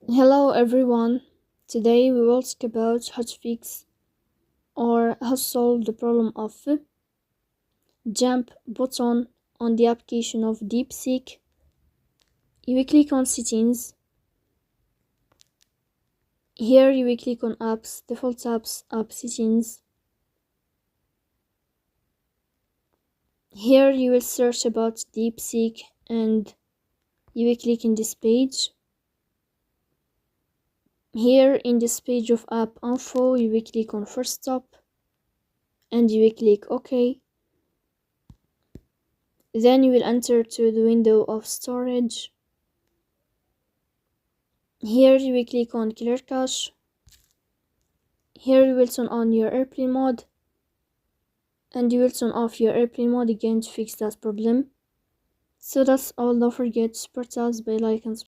Hello everyone. Today we will talk about how to fix or how to solve the problem of jump button on the application of DeepSeek. You will click on settings. Here you will click on apps, default apps, app settings. Here you will search about DeepSeek and you will click in this page. Here in this page of app info you will click on first stop and you will click OK. Then you will enter to the window of storage. Here you will click on clear cache. Here you will turn on your airplane mode and you will turn off your airplane mode again to fix that problem. So that's all. Don't forget to support us by like and subscribe.